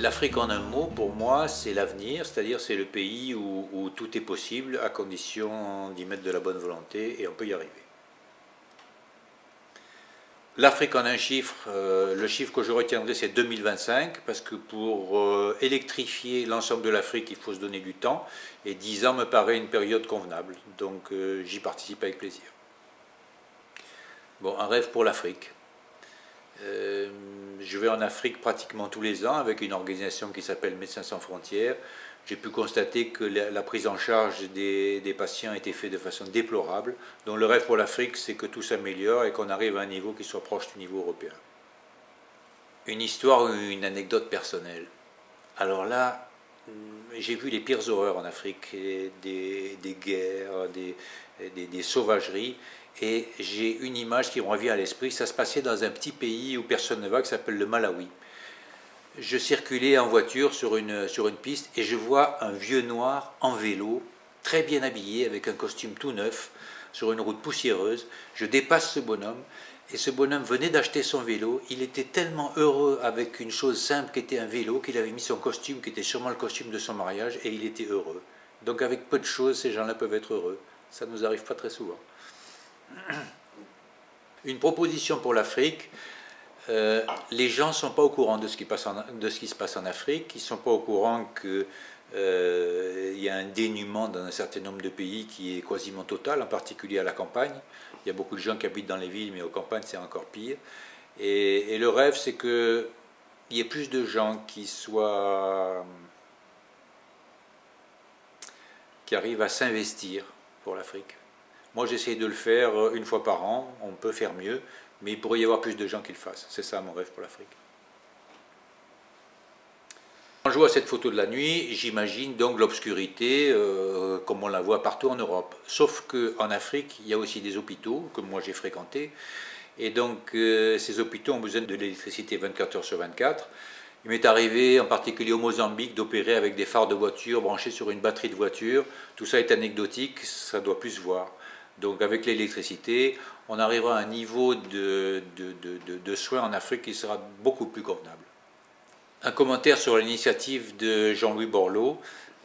L'Afrique en un mot, pour moi, c'est l'avenir, c'est-à-dire c'est le pays où tout est possible à condition d'y mettre de la bonne volonté et on peut y arriver. L'Afrique en un chiffre, le chiffre que je retiendrai c'est 2025 parce que pour électrifier l'ensemble de l'Afrique il faut se donner du temps et 10 ans me paraît une période convenable, donc j'y participe avec plaisir. Bon, un rêve pour l'Afrique. Je vais en Afrique pratiquement tous les ans avec une organisation qui s'appelle Médecins sans frontières. J'ai pu constater que la prise en charge des patients était faite de façon déplorable. Donc le rêve pour l'Afrique, c'est que tout s'améliore et qu'on arrive à un niveau qui soit proche du niveau européen. Une histoire ou une anecdote personnelle. Alors là, j'ai vu les pires horreurs en Afrique, des guerres, des sauvageries, et j'ai une image qui me revient à l'esprit. Ça se passait dans un petit pays où personne ne va, qui s'appelle le Malawi. Je circulais en voiture sur une piste et je vois un vieux noir en vélo, très bien habillé, avec un costume tout neuf, sur une route poussiéreuse. Je dépasse ce bonhomme et ce bonhomme venait d'acheter son vélo. Il était tellement heureux avec une chose simple qui était un vélo qu'il avait mis son costume, qui était sûrement le costume de son mariage, et il était heureux. Donc avec peu de choses, ces gens-là peuvent être heureux. Ça ne nous arrive pas très souvent. Une proposition pour l'Afrique. Les gens ne sont pas au courant de ce qui se passe en Afrique, ils ne sont pas au courant qu'il y a un dénuement dans un certain nombre de pays qui est quasiment total, en particulier à la campagne. Il y a beaucoup de gens qui habitent dans les villes, mais aux campagnes c'est encore pire. Et le rêve, c'est qu'il y ait plus de gens qui arrivent à s'investir pour l'Afrique. Moi, j'essaie de le faire une fois par an, on peut faire mieux, mais il pourrait y avoir plus de gens qui le fassent. C'est ça mon rêve pour l'Afrique. Quand je vois cette photo de la nuit, j'imagine donc l'obscurité comme on la voit partout en Europe. Sauf qu'en Afrique, il y a aussi des hôpitaux que moi j'ai fréquentés. Et donc ces hôpitaux ont besoin de l'électricité 24 heures sur 24. Il m'est arrivé, en particulier au Mozambique, d'opérer avec des phares de voiture branchés sur une batterie de voiture. Tout ça est anecdotique, ça doit plus se voir. Donc avec l'électricité, on arrivera à un niveau de soins en Afrique qui sera beaucoup plus convenable. Un commentaire sur l'initiative de Jean-Louis Borloo.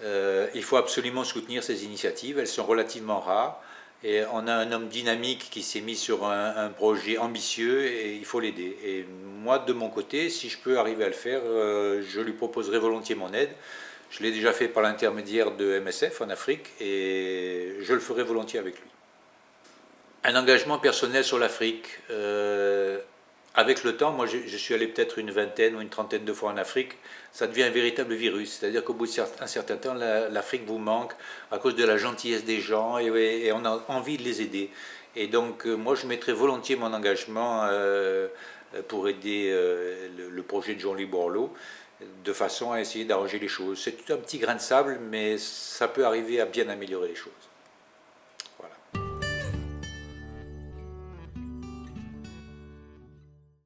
Il faut absolument soutenir ces initiatives, elles sont relativement rares. Et on a un homme dynamique qui s'est mis sur un projet ambitieux et il faut l'aider. Et moi, de mon côté, si je peux arriver à le faire, je lui proposerai volontiers mon aide. Je l'ai déjà fait par l'intermédiaire de MSF en Afrique et je le ferai volontiers avec lui. Un engagement personnel sur l'Afrique. Avec le temps, moi je suis allé peut-être une vingtaine ou une trentaine de fois en Afrique, ça devient un véritable virus. C'est-à-dire qu'au bout d'un certain temps, l'Afrique vous manque à cause de la gentillesse des gens et on a envie de les aider. Et donc moi je mettrai volontiers mon engagement pour aider le projet de Jean-Louis Borloo de façon à essayer d'arranger les choses. C'est tout un petit grain de sable, mais ça peut arriver à bien améliorer les choses.